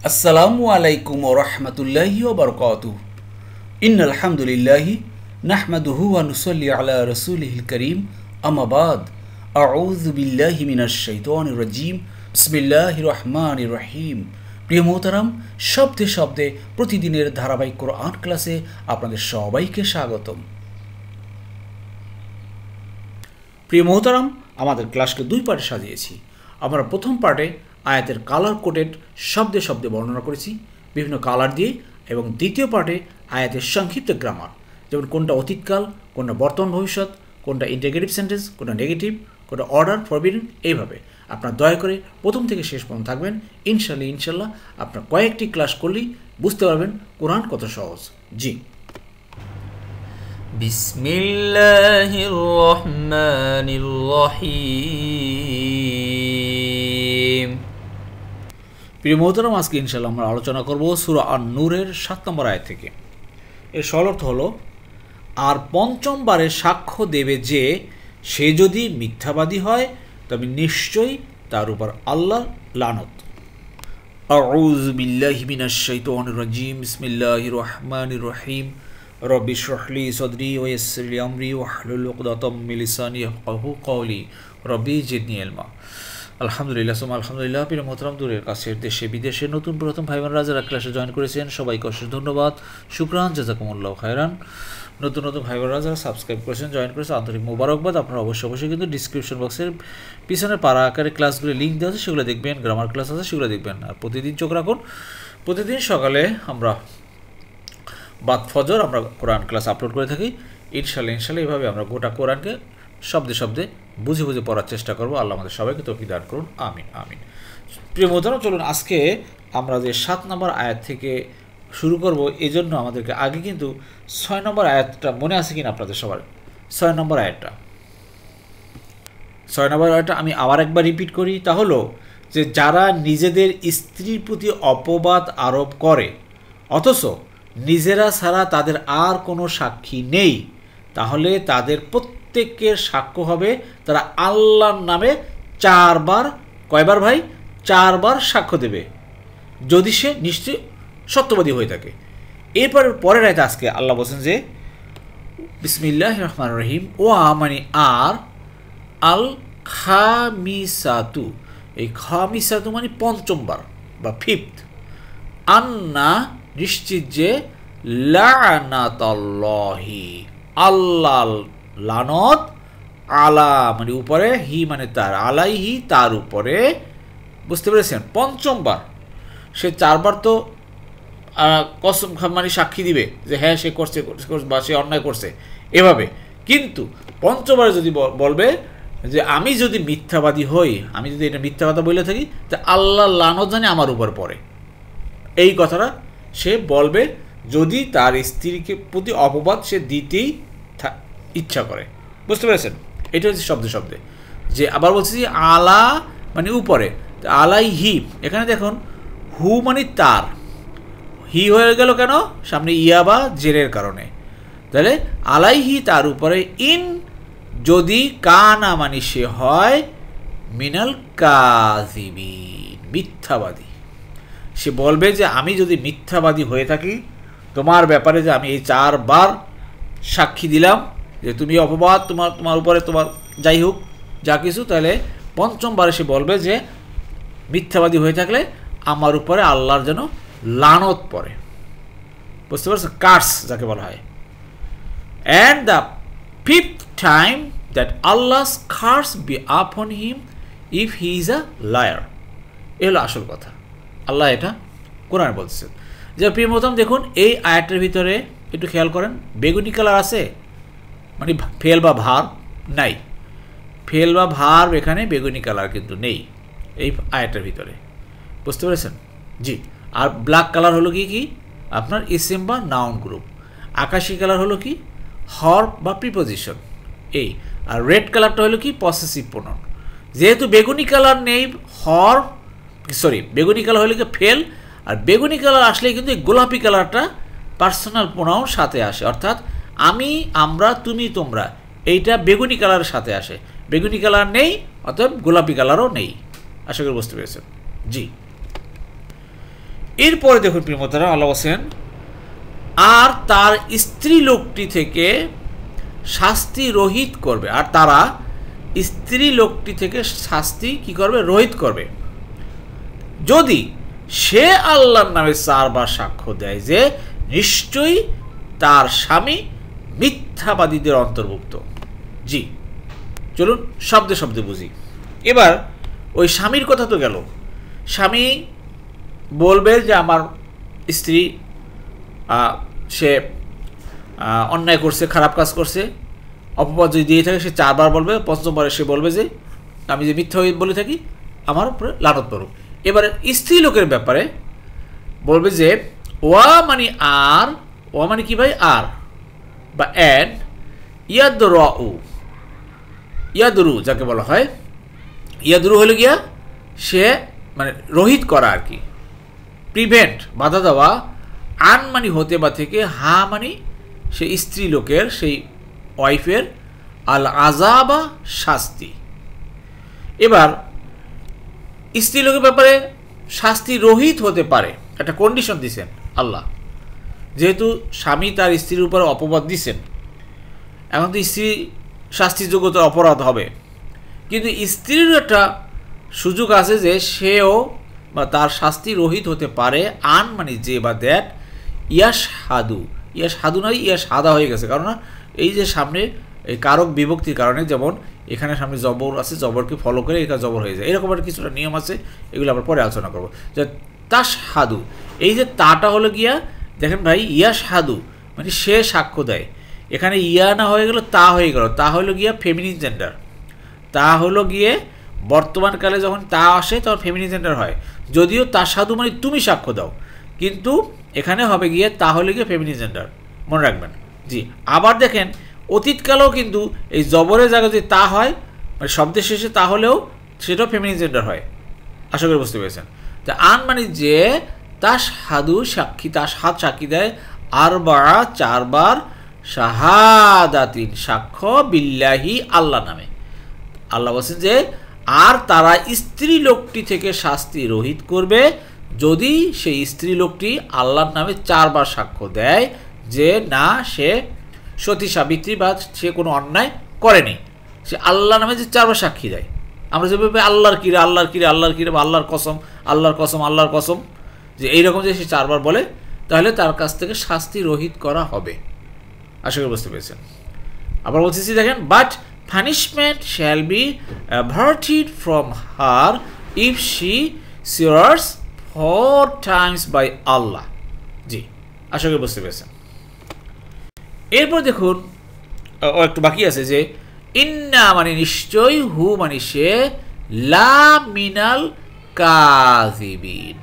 আসসালামু আলাইকুম ওয়া রাহমাতুল্লাহি ওয়া বারাকাতুহু ইন্নাল হামদুলিল্লাহি নাহমাদুহু ওয়া নুসাল্লি আলা রাসূলিহিল কারীম আম্মা বাদ আউযু বিল্লাহি মিনাশ শাইতানির রাজীম বিসমিল্লাহির রহমানির রহিম। প্রিয় মোহতারাম, শব্দে শব্দে প্রতিদিনের ধারাবাহিক কোরআন ক্লাসে আপনাদের সবাইকে স্বাগতম। প্রিয় মোহতারাম, আমাদের ক্লাসকে দুই পার্টে সাজিয়েছি। আমরা প্রথম পার্টে আয়াতের কালার কোডেড শব্দে শব্দে বর্ণনা করেছি বিভিন্ন কালার দিয়ে, এবং দ্বিতীয় পার্টে আয়াতের সংক্ষিপ্ত গ্রামার, যেমন কোনটা অতীতকাল, কোনটা বর্তমান ভবিষ্যৎ, কোনটা ইন্টিগ্রেটিভ সেন্টেন্স, কোনটা নেগেটিভ, কোনটা অর্ডার ফরবিডেন। এইভাবে আপনার দয়া করে প্রথম থেকে শেষ পর্যন্ত থাকবেন। ইনশাল্লাহ আপনার কয়েকটি ক্লাস করলেই বুঝতে পারবেন কোরআন কত সহজ। জি, বিসমিল্লাহির রহমানির রহিম। প্রিয় মোহতারাম, আজকে ইনশাল্লাহ আমরা আলোচনা করব সূরা আন-নূরের 7 নম্বর আয়াত থেকে। এর সরল অর্থ হলো, আর পঞ্চমবারে সাক্ষ্য দেবে যে সে যদি মিথ্যাবাদী হয় তবে নিশ্চয়ই তার উপর আল্লাহ লানত। আউযু বিল্লাহি মিনাশ শাইতানির রাজীম। বিসমিল্লাহির রহমানির রহিম। রব্বি ইশরাহ লি সাদরি ওয়া ইয়াসসির লি আমরি ওয়াহলুল উকদাতাম মিন লিসানি ইয়াফকাহু কওলি রব্বি জিদনি ইলমা। আলহামদুলিল্লাহ সুম্মা আলহামদুলিল্লাহ। প্রিয় মোহতারাম, দূরের কাছের দেশে বিদেশে নতুন প্রথম ভাই বোনেরা যারা ক্লাসে জয়েন করেছেন সবাইকে অশেষ ধন্যবাদ, শুকরান, জাযাকুমুল্লাহু খায়রান। নতুন ভাই বোনেরা যারা সাবস্ক্রাইব করেছেন, জয়েন করেছেন, আন্তরিক মোবারকবাদ। আপনারা অবশ্যই কিন্তু ডিসক্রিপশন বক্সের পিছনে পাড়া আকারে ক্লাসগুলো লিঙ্ক দেওয়া আছে, সেগুলো দেখবেন। গ্রামার ক্লাস আছে, সেগুলো দেখবেন। আর প্রতিদিন চোখ রাখুন, প্রতিদিন সকালে আমরা বাদ ফজর আমরা কোরআন ক্লাস আপলোড করে থাকি। ইনশাল্লাহ এইভাবে আমরা গোটা কোরআনকে শব্দে শব্দে বুঝে বুঝে পড়ার চেষ্টা করবো। আল্লাহ আমাদের সবাইকে তৌফিক দান করুন, আমিন আমিন। প্রিয় মোহতারাম, চলুন আজকে আমরা যে 7 নম্বর আয়াত থেকে শুরু করব, এই জন্য আমাদেরকে আগে কিন্তু 6 নম্বর আয়াতটা মনে আছে কিনা আপনাদের সবার? 6 নম্বর আয়াতটা আমি আবার একবার রিপিট করি। তা হলো যে যারা নিজেদের স্ত্রীর প্রতি অপবাদ আরোপ করে অথচ নিজেরা ছাড়া তাদের আর কোনো সাক্ষী নেই, তাহলে তাদের প্রত্যেকের সাক্ষ্য হবে তারা আল্লাহর নামে 4 বার, কয়বার ভাই? 4 বার সাক্ষ্য দেবে, যদি সে নিশ্চয়ই সত্যবাদী হয়ে থাকে। এরপর পরের আয়াতে আজকে আল্লাহ বলছেন যে বিসমিল্লাহির রহমানির রহিম ও মানে আর আল খামিসাতু, এই খামিসাতু মানে পঞ্চমবার বা ফিফথ, আন্না নিশ্চিত যে লানাতাল্লাহি আল্লাহ লানত, আলা মানে উপরে, হি মানে তার, আলাইহি তার উপরে। বুঝতে পেরেছেন? পঞ্চমবার সে 4 বার তো কসম মানে সাক্ষী দিবে যে হ্যাঁ সে করছে বা সে অন্যায় করছে এভাবে, কিন্তু পঞ্চমবার যদি বলবে যে আমি যদি মিথ্যাবাদী হই, আমি যদি এটা মিথ্যা কথা বলে থাকি, তা আল্লাহ লানত জানে আমার উপর পড়ে, এই কথাটা সে বলবে যদি তার স্ত্রীকে প্রতি অপবাদ সে দিতেই ইচ্ছা করে। বুঝতে পেরেছেন? এটা হচ্ছে শব্দে শব্দে। যে আবার বলছি যে আলা মানে উপরে, আলাই হি, এখানে দেখুন হু মানে তার, হি হয়ে গেল কেন? সামনে ইয়া বা জেরের কারণে। তাহলে আলাইহি তার উপরে, ইন যদি, কানা মানে সে হয়, মিনাল কাযিবিন মিথ্যাবাদী। সে বলবে যে আমি যদি মিথ্যাবাদী হয়ে থাকি তোমার ব্যাপারে, যে আমি এই 4 বার সাক্ষী দিলাম যে তুমি অপবাদ, তোমার উপরে তোমার যাই হোক যা কিছু, তাহলে পঞ্চমবারে সে বলবে যে মিথ্যাবাদী হয়ে থাকলে আমার উপরে আল্লাহর যেন লানত পড়ে। বুঝতে পারছো? কার্স যাকে বলা হয়। And the 5th time that Allah's curse be upon him if he is a liar. এ হলো আসল কথা, আল্লাহ এটা কোরআনে বলছেন। যে প্রিয় মোহতারাম, দেখুন এই আয়াতের ভিতরে একটু খেয়াল করেন, বেগুনি কালার আছে মানে ফেল বা ভার নাই, ফেল বা ভার এখানে বেগুনি কালার কিন্তু নেই এই আয়াতের ভিতরে। বুঝতে পেরেছেন? জি। আর ব্ল্যাক কালার হলো কি আপনার ইসম বা নাউন গ্রুপ, আকাশি কালার হলো কি হর্ব বা প্রিপোজিশন এই, আর রেড কালারটা হলো কি পসেসিভ প্রোনাউন। যেহেতু বেগুনি কালার নেই, বেগুনি কালার হলে কি ফেল, আর বেগুনি কালার আসলে কিন্তু গোলাপি কালারটা পার্সোনাল প্রোনাউন সাথে আসে, অর্থাৎ আমি, আমরা, তুমি, তোমরা, এইটা বেগুনি কালারের সাথে আসে। বেগুনি কালার নেই, অতএব গোলাপি কালারও নেই। আশা করি বুঝতে পেরেছেন। জি, এরপরে দেখুন প্রিয় মোহতারাম, আল্লাহ বলেন আর তার স্ত্রী লোকটি থেকে শাস্তি রহিত করবে, আর তারা স্ত্রী লোকটি থেকে শাস্তি কি করবে? রহিত করবে, যদি সে আল্লাহর নামে 4 বার সাক্ষ্য দেয় যে নিশ্চয়ই তার স্বামী মিথ্যাবাদীদের অন্তর্ভুক্ত। জি, চলুন শব্দে শব্দে বুঝি। এবার ওই স্বামীর কথা তো গেল, স্বামী বলবে যে আমার স্ত্রী সে অন্যায় করছে, খারাপ কাজ করছে, অপবাদ যদি দিয়ে থাকে সে 4 বার বলবে, 5মবারে সে বলবে যে আমি যে মিথ্যা বলে থাকি আমার উপরে লানত পড়ুক। এবারে স্ত্রী লোকের ব্যাপারে বলবে যে ওয়া মানে আর, ওয়া মানে কি ভাই? আর বা অ্যান্ড, ইয়াদরু যাকে বলা হয়, ইয়াদরু হলে গিয়া সে মানে রহিত করা আর কি, প্রিভেন্ট বাধা দেওয়া, আন মানে হতে বা থেকে, হা মানে সে স্ত্রী লোকের সেই ওয়াইফের আল আযাবা শাস্তি। এবার স্ত্রী লোকের ব্যাপারে শাস্তি রহিত হতে পারে, একটা কন্ডিশন দিছেন আল্লাহ, যেহেতু স্বামী তার স্ত্রীর উপর অপবাদ দিছেন, এখন তো স্ত্রী শাস্তিযোগ্যতার অপরাধ হবে, কিন্তু স্ত্রীর একটা সুযোগ আছে যে সেও বা তার শাস্তি রহিত হতে পারে, আন মানে যে বা দ্যাট, ইয়াশহাদু নয় ইয়াশহাদা হয়ে গেছে, কারণ এই যে সামনে এই কারক বিভক্তির কারণে, যেমন এখানে সামনে জবর আছে, জবরকে ফলো করে এখানে জবর হয়ে যায়, এরকম একটা কিছুটা নিয়ম আছে, এগুলো আমরা পরে আলোচনা করবো। যে তাশহাদু, এই যে তাটা হলো গিয়া দেখেন ভাই, ইয়াশহাদু মানে সে সাক্ষ্য দেয়, এখানে ইয়া না হয়ে গেল তা হয়ে গেল, তা হলো গিয়া ফেমিনিন জেন্ডার, তা হলো গিয়ে বর্তমানকালে যখন তা আসে তখন ফেমিনিন জেন্ডার হয়, যদিও তাশহাদু মানে তুমি সাক্ষ্য দাও, কিন্তু এখানে হবে গিয়ে তা হলে গিয়ে ফেমিনিন জেন্ডার, মনে রাখবেন। জি, আবার দেখেন অতীতকালেও কিন্তু এই জবরের জায়গায় যদি তা হয়, মানে শব্দের শেষে তা হলেও সেটাও ফেমিনিন জেন্ডার হয়, আশা করি বুঝতে পেরেছেন। তা আন মানে যে তাশহাদু সাক্ষী, তাশহাদ সাক্ষী দেয়, আরবা 4 বার, শাহাদাতিন সাক্ষ্য, বিল্লাহি আল্লাহ নামে। আল্লাহ বলছেন যে আর তারা স্ত্রী লোকটি থেকে শাস্তি রহিত করবে যদি সেই স্ত্রী লোকটি আল্লাহর নামে 4 বার সাক্ষ্য দেয় যে না সে সতী সাবিত্রী বা সে কোনো অন্যায় করেনি, সে আল্লাহ নামে যে 4 বার সাক্ষী দেয়। আমরা যেভাবে আল্লাহর কিরে আল্লাহর কিরে আল্লাহর কিরে বা আল্লাহর কসম আল্লাহর কসম আল্লাহর কসম, যে এইরকম যে সে 4 বার বলে, তাহলে তার কাছ থেকে শাস্তি রহিত করা হবে, আশা করি বুঝতে পেরেছেন। আবার বলতেছি দেখেন, but punishment shall be averted from her if she swears 4 times by Allah. জি, আশা করি বুঝতে পেরেছেন। এরপর দেখুন একটু বাকি আছে যে ইন্না মানে নিশ্চয়, হু মানে সে, লা মিনাল কাযিবিন,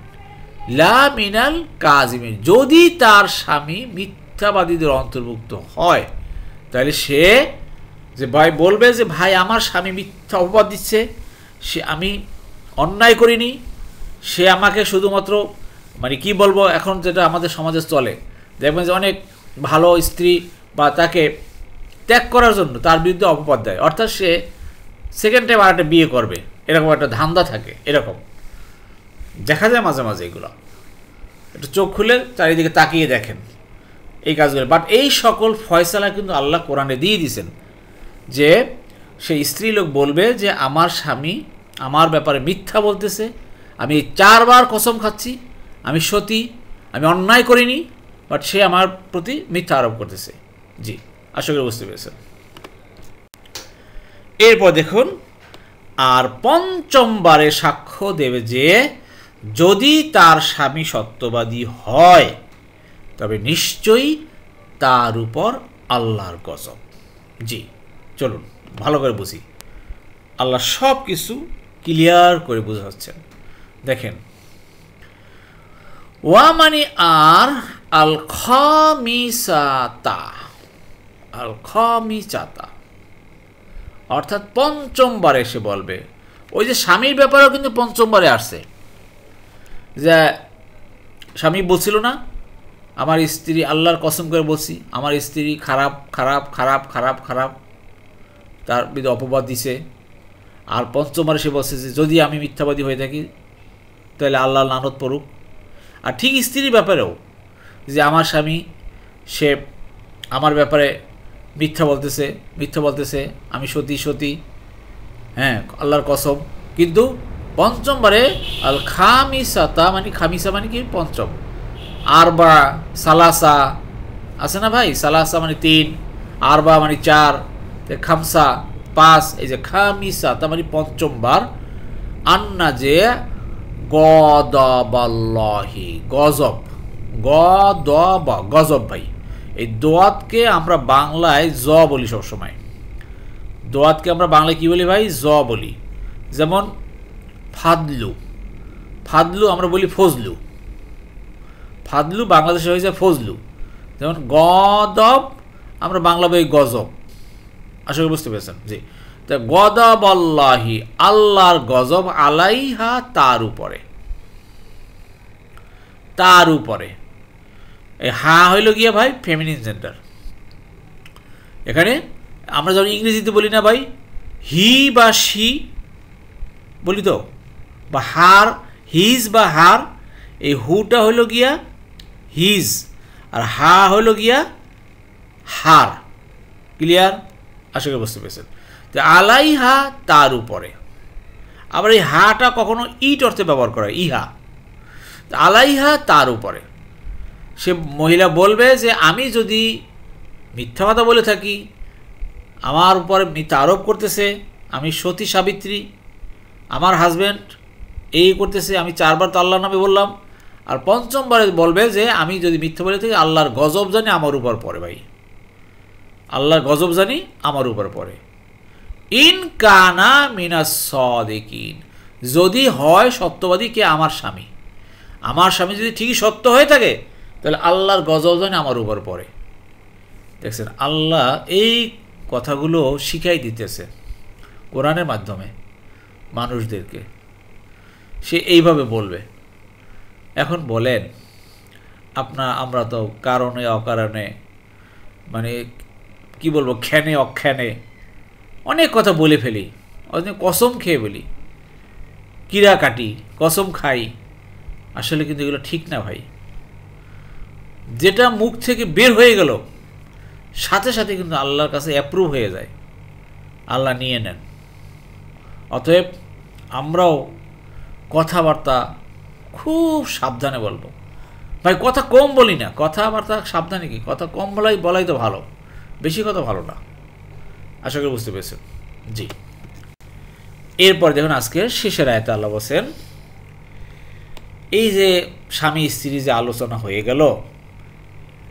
লা মিনাল কাযিবিন যদি তার স্বামী মিথ্যাবাদীদের অন্তর্ভুক্ত হয়, তাহলে সে যে ভাই বলবে যে ভাই আমার স্বামী মিথ্যা অপবাদ দিচ্ছে, সে আমি অন্যায় করিনি, সে আমাকে শুধুমাত্র মানে কি বলবো, এখন যেটা আমাদের সমাজে চলে দেখবেন যে অনেক ভালো স্ত্রী বা তাকে ত্যাগ করার জন্য তার বিরুদ্ধে অপবাদ দেয়, অর্থাৎ সে সেকেন্ড টাইম আর একটা বিয়ে করবে, এরকম একটা ধান্দা থাকে, এরকম দেখা যায় মাঝে মাঝে। এগুলো একটু চোখ খুলে চারিদিকে তাকিয়ে দেখেন এই কাজগুলো। বাট এই সকল ফয়সালা কিন্তু আল্লাহ কোরআনে দিয়ে দিয়েছেন যে সেই স্ত্রী লোক বলবে যে আমার স্বামী আমার ব্যাপারে মিথ্যা বলতেছে, আমি 4 বার কসম খাচ্ছি আমি সতী, আমি অন্যায় করিনি, বাট সে আমার প্রতি মিথ্যা আরোপ করতেছে। জি, আশা করি বুঝতে পেরেছেন। এরপর দেখুন, আর 5মবারে সাক্ষ্য দেবে যে যদি তার স্বামী সত্যবাদী হয় তবে নিশ্চয়ই তার উপর আল্লাহর কসম। জি, চলুন ভালো করে বুঝি, আল্লাহ সব কিছু ক্লিয়ার করে বোঝাচ্ছেন। দেখেন, ওয়া মানে আর আল খামিসাতা, আল খামিসাতা অর্থাৎ 5মবারে এসে বলবে। ওই যে স্বামীর ব্যাপারেও কিন্তু 5মবারে আসছে, যে স্বামী বলছিল না আমার স্ত্রী, আল্লাহর কসম করে বলছি আমার স্ত্রী খারাপ খারাপ খারাপ খারাপ খারাপ, তার বিরুদ্ধে অপবাদ দিছে, আর 5মবারে সে বলছে যে যদি আমি মিথ্যাবাদী হয়ে থাকি তাহলে আল্লাহ লানত পড়ুক। আর ঠিক স্ত্রীর ব্যাপারেও, যে আমার স্বামী সে আমার ব্যাপারে মিথ্যা বলতেছে, আমি সতী, হ্যাঁ আল্লাহর কসম, কিন্তু পঞ্চমবারে আল খামিসাতা মানে খামিসা মানে কি পঞ্চম, আরবা সালাসা আছে না ভাই, সালাসা মানে 3, আরবা মানে 4, খামসা 5, এই যে খামিসাতা মানে পঞ্চমবার আন্না যে গদাবাল্লাহি গজব ভাই, এই দোয়াতকে আমরা বাংলায় জ বলি সবসময়, দোয়াতকে আমরা বাংলায় কি বলি ভাই, জ বলি। যেমন ফাদলু আমরা বলি ফজলু, ফাদলু বাংলাদেশে হয়ে যায় ফজলু। যেমন গদব আমরা বাংলা বলি গজব, আশা করি বুঝতে পেরেছেন। জি, তা গদব আল্লাহি আল্লাহর গজব, আলাইহা তার উপরে এই হা হইল গিয়া ভাই ফেমিনিন জেন্ডার। এখানে আমরা যখন ইংরেজিতে বলি না ভাই হি বা শি বলি তো, বা হার, হিজ বা হার, এই হুটা হইল গিয়া হিজ আর হা হইল গিয়া হার। ক্লিয়ার? আশা করি বুঝতে পেরেছেন। তো আলাইহা তার উপরে, আবার এই হাটা কখনো ইট অর্থে ব্যবহার করা, ইহা। আলাইহা তার উপরে সে মহিলা বলবে যে আমি যদি মিথ্যা কথা বলে থাকি, আমার উপরে মিথ্যা আরোপ করতেছে, আমি সতী সাবিত্রী, আমার হাজব্যান্ড এই করতেছে, আমি 4 বার তো আল্লাহর নামে বললাম, আর 5মবারে বলবে যে আমি যদি মিথ্যা বলে থাকি আল্লাহর গজব জানি আমার উপর পড়ে ভাই, আল্লাহর গজব জানি আমার উপর পড়ে। ইন কানা মিনাস সাদিকিন, যদি হয় সত্যবাদী কে আমার স্বামী যদি ঠিকই সত্য হয়ে থাকে তাহলে আল্লাহর গজব জানি আমার উপর পড়ে। দেখছেন, আল্লাহ এই কথাগুলো শিখাই দিতেছে কোরআনের মাধ্যমে মানুষদেরকে, সে এইভাবে বলবে। এখন বলেন আমরা তো কারণে অকারণে মানে কি বলবো, খ্যানে অখ্যানে অনেক কথা বলে ফেলি, অনেক কসম খেয়ে বলি, কিরা কাটি, কসম খাই, আসলে কিন্তু এগুলো ঠিক না ভাই। যেটা মুখ থেকে বের হয়ে গেল সাথে সাথে কিন্তু আল্লাহর কাছে অ্যাপ্রুভ হয়ে যায়, আল্লাহ নিয়ে নেন। অতএব আমরাও কথাবার্তা খুব সাবধানে বলবো ভাই, কথা কম বলি না, কথাবার্তা সাবধানে, কি কথা কম বলাই তো ভালো, বেশি কথা ভালো না। আশা করি বুঝতে পেরেছেন। জি, এরপর দেখুন আজকের শেষের আয়াতে আল্লাহ বলেন, এই যে স্বামী স্ত্রী যে আলোচনা হয়ে গেল,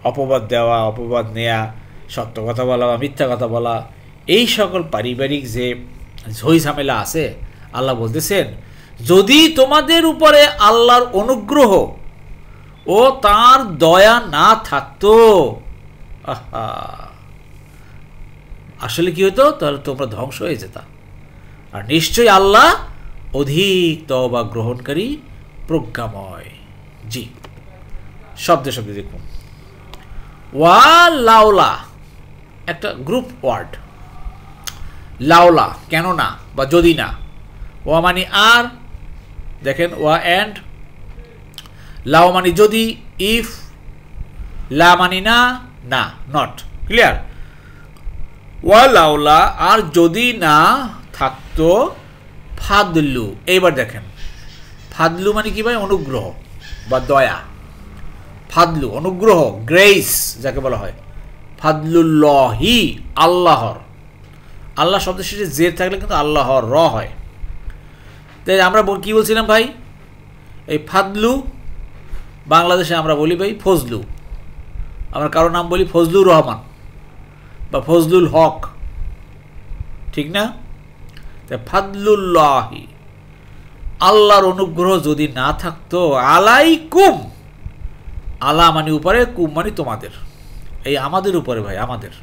অপবাদ দেওয়া, অপবাদ নেয়া, সত্য কথা বলা বা মিথ্যা কথা বলা, এই সকল পারিবারিক যে ঝই ঝামেলা আছে, আল্লাহ বলতেছেন যদি তোমাদের উপরে আল্লাহর অনুগ্রহ ও তার দয়া না থাকতো, আসলে কি হতো, তাহলে তোমরা ধ্বংস হয়ে যেতা। আর নিশ্চয়ই আল্লাহ অধিক তওবা গ্রহণকারী, প্রজ্ঞাময়। জি, শব্দে শব্দে দেখুন, ওয়া লাউলা একটা গ্রুপ ওয়ার্ড, লাউলা কেন না বা যদি না, ওয়া মানে আর, দেখেন ওয়া অ্যান্ড, লাউ মানে যদি, ইফ, লা মানে না, না নট। ক্লিয়ার? ওয়া লাউলা আর যদি না থাকতো, ফাদলু, এইবার দেখেন ফাদলু মানে কি ভাই, অনুগ্রহ বা দয়া, ফাদলু অনুগ্রহ, গ্রেস যাকে বলা হয়, ফাদলুল্লাহি আল্লাহর, আল্লাহ শব্দের শেষে যে থাকলে কিন্তু আল্লাহর র হয়। তাই আমরা কি বলছিলাম ভাই, এই ফাদলু বাংলাদেশে আমরা বলি ভাই ফজলু, আমরা কারো নাম বলি ফজলুর রহমান বা ফজলুল হক, ঠিক না? তাই ফাদলুল্লাহি আল্লাহর অনুগ্রহ যদি না থাকতো, আলাইকুম, আলা মানে উপরে, কুম মানে তোমাদের, এই আমাদের উপরে ভাই, আমাদের।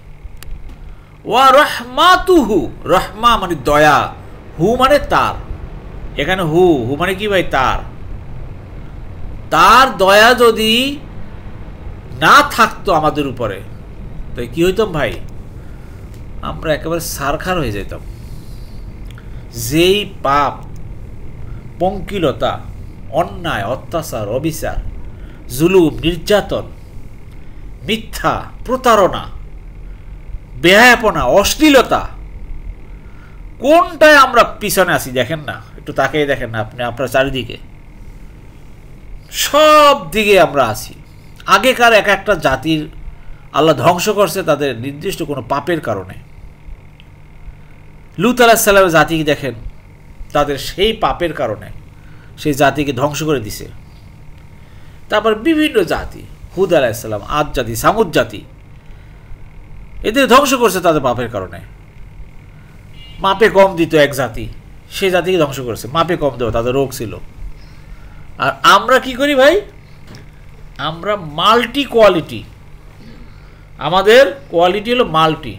ওয়া রহমাতুহু, রহমা মানে দয়া, হু মানে তার, এখানে হু মানে কি ভাই, তার দয়া যদি না থাকতো আমাদের উপরে, তাই কি হইতাম ভাই, আমরা একেবারে সারখার হয়ে যেতাম। যেই পাপ, পঙ্কিলতা, অন্যায়, অত্যাচার, অবিচার জুলুম, নির্যাতন, মিথ্যা, প্রতারণা, বেহায়াপনা, অশ্লীলতা, কোনটায় আমরা পিছনে আছি দেখেন না, একটু তাকিয়ে দেখেন না আপনি আপনার চারিদিকে, সব দিকে আমরা আছি। আগেকার এক একটা জাতির আল্লাহ ধ্বংস করছে তাদের নির্দিষ্ট কোনো পাপের কারণে। লূত আলাইহিস সালামের জাতিকে দেখেন, তাদের সেই পাপের কারণে সেই জাতিকে ধ্বংস করে দিছে। তারপর বিভিন্ন জাতি, হুদ আলাইহিস সালাম, আদ জাতি, সামুদ জাতি, এদের ধ্বংস করছে তাদের পাপের কারণে। মাপে কম দিত এক জাতি, সেই জাতিকে ধ্বংস করেছে, মাপে কম দেওয়া, তাদের রোগ ছিল। আর আমরা কি করি ভাই? আমরা মাল্টি কোয়ালিটি, আমাদের কোয়ালিটি হলো মাল্টি,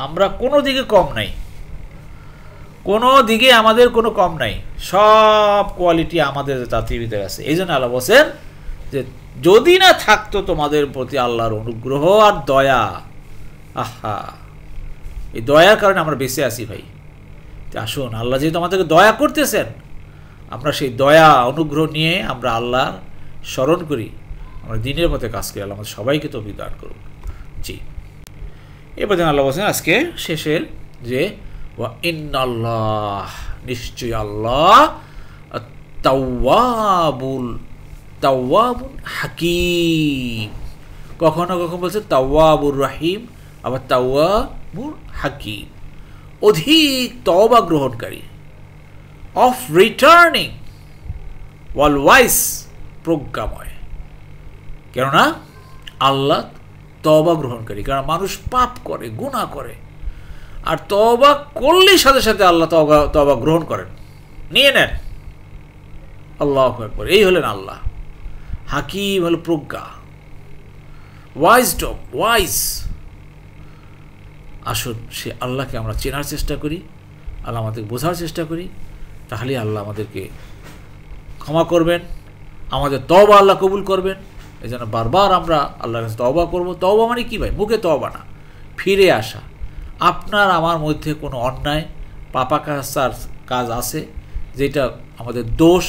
আমরা কোনো দিকে কম নাই, কোনো দিকে আমাদের কোনো কম নাই, সব কোয়ালিটি আমাদের জাতির ভিতরে আছে। এই জন্য আল্লাহ বলছেন যে যদি না থাকতো তোমাদের প্রতি আল্লাহর অনুগ্রহ আর দয়া, আহা, এই দয়ার কারণে আমরা বেঁচে আছি ভাই। আসুন, আল্লাহ যেহেতু আমাদেরকে দয়া করতেছেন, আমরা সেই দয়া অনুগ্রহ নিয়ে আমরা আল্লাহর স্মরণ করি, আমরা দিনের পথে কাজ করি। আল্লাহ আমাদের সবাইকে তৌফিক দান করুন। জি, এবার আল্লাহ বলছেন আজকে শেষের যে ওয়া ইন্নাল্লাহ, নিশ্চয়ই আল্লাহ, তাওয়াবুন হাকিম, কখনো কখনো বলছে তাওয়াবুর রাহিম, আবার তাওয়াবুর হাকিম, অধিক তওবা গ্রহণকারী, অফ রিটার্নিং, অলওয়াইজ প্রজ্ঞাময়। কেননা আল্লাহ তওবা গ্রহণকারী, কারণ মানুষ পাপ করে, গুনাহ করে, আর তওবা করলেই সাথে সাথে আল্লাহ তওবা গ্রহণ করেন, নিয়ে নেন। আল্লাহু আকবার। এই হলেন আল্লাহ। হাকিম হল প্রজ্ঞা, ওয়াইজডম, ওয়াইজ। আসুন সে আল্লাহকে আমরা চেনার চেষ্টা করি, আল্লাহ আমাদেরকে বোঝার চেষ্টা করি, তাহলেই আল্লাহ আমাদেরকে ক্ষমা করবেন, আমাদের তওবা আল্লাহ কবুল করবেন। এই জন্য বারবার আমরা আল্লাহর কাছে তওবা করবো। তওবা মানে কি ভাই? মুখে তওবা না, ফিরে আসা। আপনার আমার মধ্যে কোনো অন্যায় পাপাকার কাজ আছে যেটা আমাদের দোষ,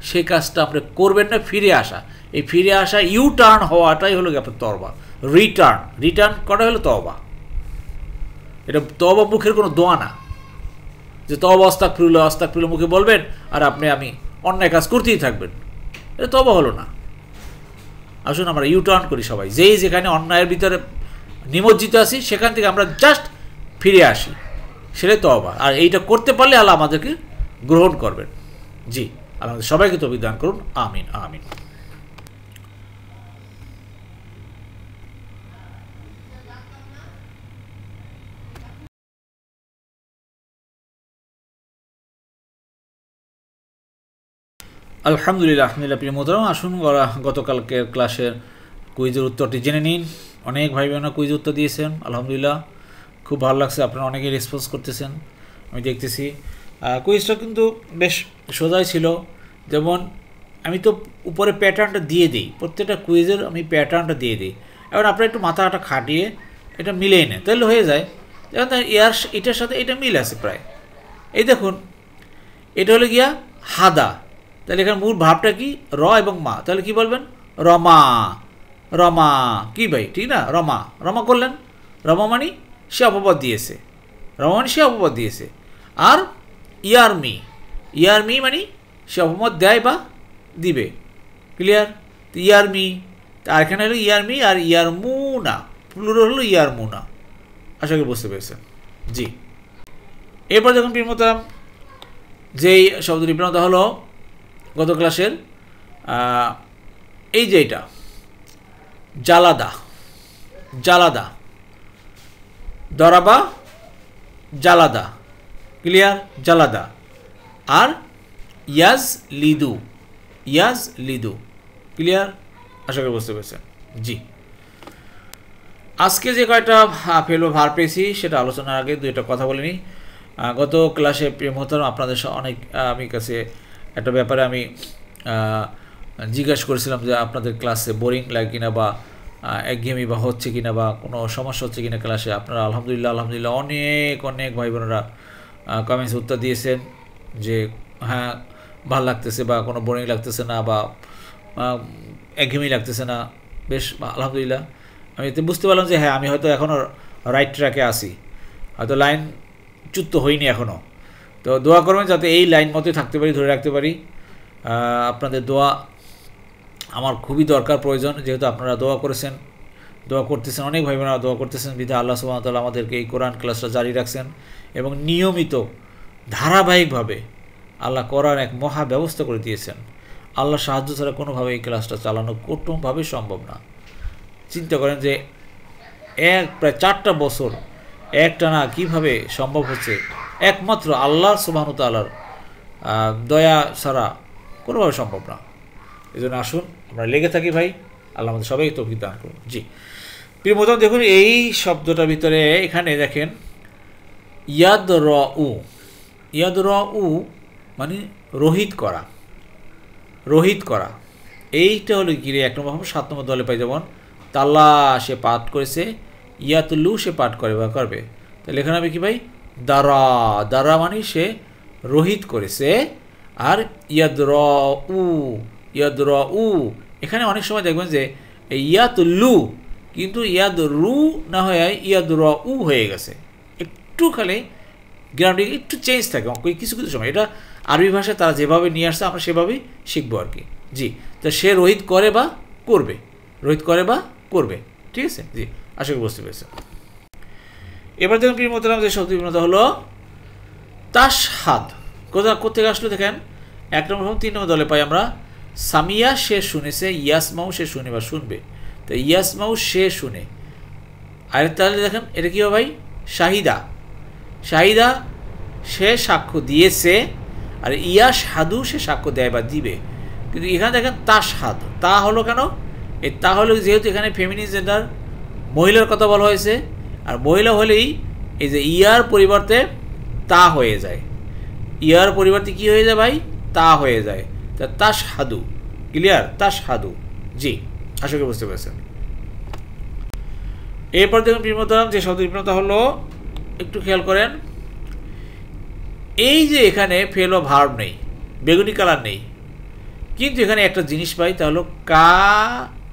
সেই কাজটা আপনি করবেন না, ফিরে আসা। এই ফিরে আসা, ইউ টার্ন হওয়াটাই হলো আপনার তওবা। রিটার্ন করা হলো তওবা। এটা তওবা মুখের কোনো দোয়া না যে তওবা আস্তাগফিরুল্লাহ মুখে বলবেন আর আমি অন্যায় কাজ করতেই থাকবেন, এটা তওবা হলো না। আসুন আমরা ইউ টার্ন করি সবাই, যেখানে অন্যায়ের ভিতরে নিমজ্জিত আছি সেখান থেকে আমরা জাস্ট ফিরে আসি, সেটাই তওবা। আর এইটা করতে পারলে আল্লাহ আমাদেরকে গ্রহণ করবেন। জি, আল্লাহ আমাদের সবাইকে তৌফিক দান করুন। আমিন, আমিন। আলহামদুলিল্লাহ, প্রিয় মোহতারাম, আসুন গতকালকের ক্লাসের কুইজের উত্তরটি জেনে নিন। অনেক ভাই বোনেরা কুইজ উত্তর দিয়েছেন, আলহামদুলিল্লাহ, খুব ভালো লাগছে। আপনারা অনেকেই রেসপন্স করতেছেন, আমি দেখতেছি। কুইজটা কিন্তু বেশ সোজাই ছিল। যেমন আমি তো উপরে প্যাটার্নটা দিয়ে দিই, প্রত্যেকটা কুইজের আমি প্যাটার্নটা দিয়ে দিই। এবার আপনারা একটু মাথাটা খাটিয়ে এটা মিলিয়ে নেন, তাহলে হয়ে যায়। যেমন এটার সাথে এটা মিল আছে প্রায়। এই দেখুন, এটা হলো গিয়া হাদা, তাহলে এখানে মূল ভাবটা কি? র এবং মা। তাহলে কি বলবেন? রমা। রমা কি ভাই? ঠিক না? রমা। রমা করলেন, রমা মানে সে অপবাদ দিয়েছে, রমা মানে সে অপবাদ দিয়েছে। আর ইয়ারমি, ইয়ারমি মানে সে অপবাদ দেয় বা দিবে। ক্লিয়ার? ইয়ারমি, আর এখানে হলো ইয়ারমি আর ইয়ারমুনা, প্লুরাল হলো ইয়ারমুনা। আশা করি বুঝতে পেরেছেন। জি, এরপর দেখুন প্রিয় মোহতারাম, যেই শব্দটি বিভ্রান্ত হলো গত ক্লাসের, এই যে এটা জালাদা, জালাদা, দরাবা, জালাদা। ক্লিয়ার? জালাদা। আর ইয়াজ লিদু, ইয়াজ লিদু। ক্লিয়ার? আশা করি বুঝতে পেরেছেন। জি, আজকে যে কয়টা ফেলো ভার পেয়েছি সেটা আলোচনার আগে দুইটা কথা বলে নিই। গত ক্লাসে প্রিয় মোহতারাম আপনাদের অনেক আমি কাছে একটা ব্যাপারে আমি জিজ্ঞাসা করেছিলাম যে আপনাদের ক্লাসে বোরিং লাগে কিনা বা একঘেয়েমি বা হচ্ছে কিনা বা কোনো সমস্যা হচ্ছে কিনা ক্লাসে। আপনারা আলহামদুলিল্লাহ অনেক ভাই বোনেরা কমেন্টস উত্তর দিয়েছেন যে হ্যাঁ ভালো লাগতেছে বা কোনো বোরিং লাগতেছে না বা একঘেয়েমি লাগতেছে না, বেশ আলহামদুলিল্লাহ। আমি এতে বুঝতে পারলাম যে হ্যাঁ আমি হয়তো এখনও রাইট ট্র্যাকে আছি, হয়তো লাইন চ্যুত হইনি এখনও। তো দোয়া করবেন যাতে এই লাইন মতোই থাকতে পারি, ধরে রাখতে পারি। আপনাদের দোয়া আমার খুবই দরকার, প্রয়োজন, যেহেতু আপনারা দোয়া করেছেন, দোয়া করতেছেন, অনেক ভাই বোনেরা দোয়া করতেছেন, বিধায় আল্লাহ সুবহানাহু ওয়া তাআলা আমাদেরকে এই কোরআন ক্লাসটা জারি রাখছেন এবং নিয়মিত ধারাবাহিকভাবে আল্লাহ করার এক মহা ব্যবস্থা করে দিয়েছেন। আল্লাহ সাহায্য ছাড়া কোনোভাবে এই ক্লাসটা চালানো কোনোভাবে সম্ভব না। চিন্তা করেন যে প্রায় 4টা বছর একটানা কীভাবে সম্ভব হচ্ছে, একমাত্র আল্লাহ সুবহানাহু ওয়া তাআলার দয়া ছাড়া কোনোভাবে সম্ভব না। এই জন্য আসুন আমরা লেগে থাকি ভাই, আল্লাহ আমাদের সবাই তৌফিক দান করুন। জি প্রিয় মোহতারাম, দেখুন এই শব্দটার ভিতরে এখানে দেখেন ইয়াদরউ, ইয়াদরউ মানে রোহিত করা, রোহিত করা। এইটা হলো কি রে, 1 নম্বর 7 নম্বর দলে পাই, যেমন তাল্লা সে পাঠ করেছে, ইয়াতুল্লু সে পাঠ করে বা করবে, তাহলে এখানে হবে কি ভাই দারা, দারা মানে সে রোহিত করেছে। আর ইয়াদরউ, ইয়াদরউ এখানে অনেক সময় দেখবেন যে ইয়াতুল্লু কিন্তু ইয়াদরু না হয়ে ইয়াদরউ হয়ে গেছে, একটু খালি গ্রামাটিক একটু চেঞ্জ থাকে কিছু কিছু সময়। এটা আরবি ভাষায় তারা যেভাবে নিয়ে আসছে আমরা সেভাবেই শিখবো আর কি। জি, তো সে রোহিত করে বা করবে, রোহিত করে বা করবে, ঠিক আছে। জি আশা করি বুঝতে পেরেছেন। এবার দেখুন প্রিয় মোহতারাম যে শব্দ বিন্যস্ত হলো তাশহাদ, কোথেকে আসলো দেখেন 1 নম্বর 3 নম্বর দলে পাই আমরা সামিয়া সে শুনেছে, ইয়াসমাউ সে শুনে বা শুনবে, তো ইয়াসমাউ সে শুনে। আর তাহলে দেখেন এটা কী হবে ভাই শাহিদা, শাহিদা সে সাক্ষ্য দিয়েছে, আর ইয়াশহাদু সে সাক্ষ্য দেয় বা দিবে। কিন্তু এখানে দেখেন তাশহাদ, তা হলো কেন, এই তা হলো যেহেতু এখানে ফেমিনিন জেন্ডার মহিলার কথা বলা হয়েছে, আর মহিলা হলেই এই যে ইয়ার পরিবর্তে তা হয়ে যায়, ইয়ার পরিবর্তে কি হয়ে যায় ভাই তা হয়ে যায়, তা তাশহাদু, ক্লিয়ার, তাশহাদু। জি আশা করি বুঝতে পেরেছেন। এরপর দেখুন প্রিয় মোহতারাম যে শব্দ বিন্যস্ত হলো একটু খেয়াল করেন, এই যে এখানে ফেল ও ভার্ব নেই, বেগুনি কালার নেই, কিন্তু এখানে একটা জিনিস পাই, তা হলো কাযিবিন,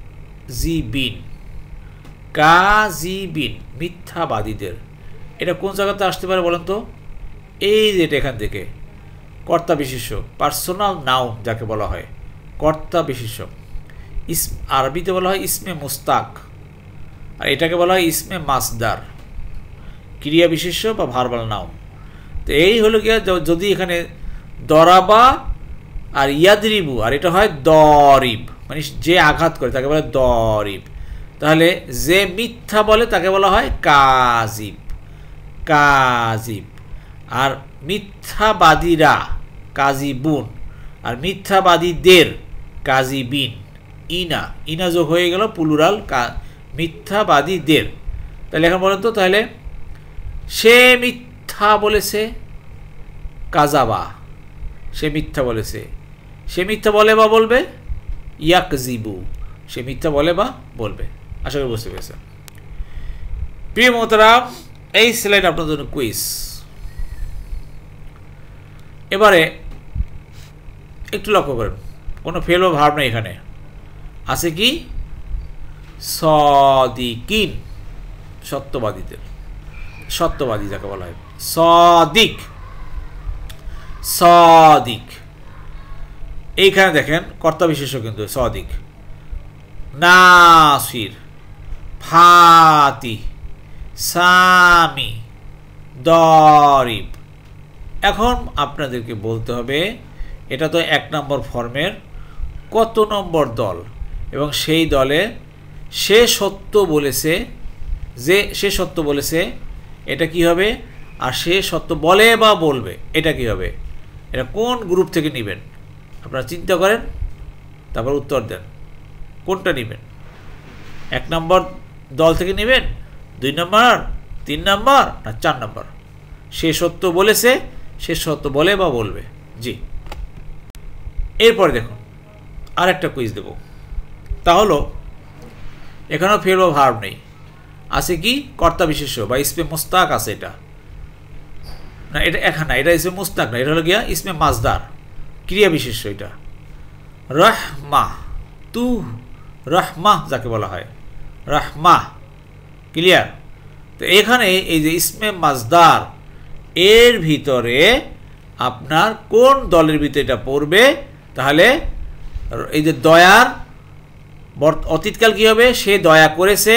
কাযিবিন মিথ্যাবাদীদের। এটা কোন জায়গাতে আসতে পারে বলেন তো, এই যে এটা এখান থেকে কর্তা বিশেষ্য, পার্সোনাল নাউন যাকে বলা হয় কর্তা বিশেষ্য, আরবিতে বলা হয় ইসমে মুস্তাক, আর এটাকে বলা হয় ইসমে মাসদার, ক্রিয়া বিশেষ্য বা ভার্বাল নাউন। তো এই হলো গিয়া যদি এখানে দরাবা আর ইয়াদরিবু আর এটা হয় দরিব, মানে যে আঘাত করে তাকে বলে দরিব, তাহলে যে মিথ্যা বলে তাকে বলা হয় কাযিব, কাযিব। আর মিথ্যাবাদীরা কাযিবুন, আর মিথ্যাবাদীদের কাযিবিন, ইনা ইনা যোগ হয়ে গেল প্লুরাল মিথ্যাবাদীদের। তাহলে এখন বলেন তো, তাহলে সে মিথ্যা বলেছে কাযাবা, সে মিথ্যা বলেছে, সে মিথ্যা বলে বা বলবে ইয়াকযিবু, সে মিথ্যা বলে বা বলবে। আশা করি বুঝতে পেরেছেন। প্রিয় মোহতারাম এই স্লাইড আপনার জন্য কুইজ। এবারে একটু লক্ষ্য করেন, কোনো ফেল ও ভার্ব নেই এখানে, আছে কি সাদিকিন, সত্যবাদীদের, সত্যবাদী যাকে বলা হয় সাদিক, সাদিক। এইখানে দেখেন কর্তা বিশেষ্য কিন্তু সাদিক, নাসির, ফাতি, সামি, দরিব। এখন আপনাদেরকে বলতে হবে এটা তো 1 নম্বর ফর্মের কত নম্বর দল, এবং সেই দলে সে সত্য বলেছে, যে সে সত্য বলেছে এটা কি হবে, আর সে সত্য বলে বা বলবে এটা কি হবে, এটা কোন গ্রুপ থেকে নেবেন আপনারা চিন্তা করেন, তারপর উত্তর দেন কোনটা নেবেন। 1 নম্বর দল থেকে নেবেন, 2 নম্বর, 3 নম্বর না 4 নম্বর। সে সত্য বলেছে, সে সত্য বলে বা বলবে। জি এরপরে দেখুন আর একটা কুইজ দেব, তা হলো এখানেও ফেল ও ভার্ব নেই, আছে কি কর্তা বিশেষ্য বা ইসমে মুস্তাক আছে, এটা না, এটা এখানে না, এটা ইসমে মুস্তাক না, এটা হলো গিয়া ইসমে মাসদার, ক্রিয়া বিশেষ্য। এটা রহমা, তু রাহমাহ যাকে বলা হয়, রাহমাহ। ক্লিয়ার? তো এখানে এই যে ইসমে মাজদার, এর ভিতরে আপনার কোন দলের ভিতরে এটা পড়বে? তাহলে এই যে দয়ার অতীতকাল কী হবে? সে দয়া করেছে,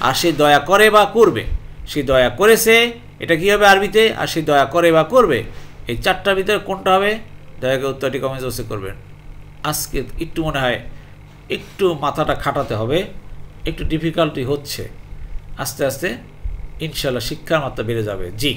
আর সে দয়া করে বা করবে। সে দয়া করেছে, এটা কী হবে আরবিতে? আর সে দয়া করে বা করবে। এই চারটার ভিতরে কোনটা হবে? দয়াকে উত্তরটি কমেন্ট বক্সে করবেন। আজকে একটু মনে হয় একটু মাথাটা খাটাতে হবে, একটু ডিফিকাল্টি হচ্ছে। আস্তে আস্তে ইনশাল্লাহ শিক্ষার মাত্রা বেড়ে যাবে। জি,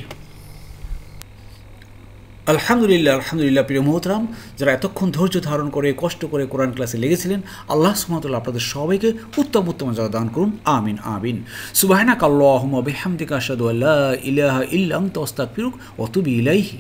আলহামদুলিল্লাহ, আলহামদুলিল্লাহ। প্রিয় মোহতরাম, যারা এতক্ষণ ধৈর্য ধারণ করে কষ্ট করে কোরআন ক্লাসে লেগেছিলেন, আল্লাহ সুবহানাহু ওয়া তাআলা আপনাদের সবাইকে উত্তম উত্তম জাযা দান করুন। আমিন আমিন। সুবহানাকাল্লাহুম্মা ওয়া বিহামদিকা আশহাদু আল্লা ইলাহা ইল্লা আনতা আস্তাগফিরুকা ওয়া আতুবু ইলাইহি।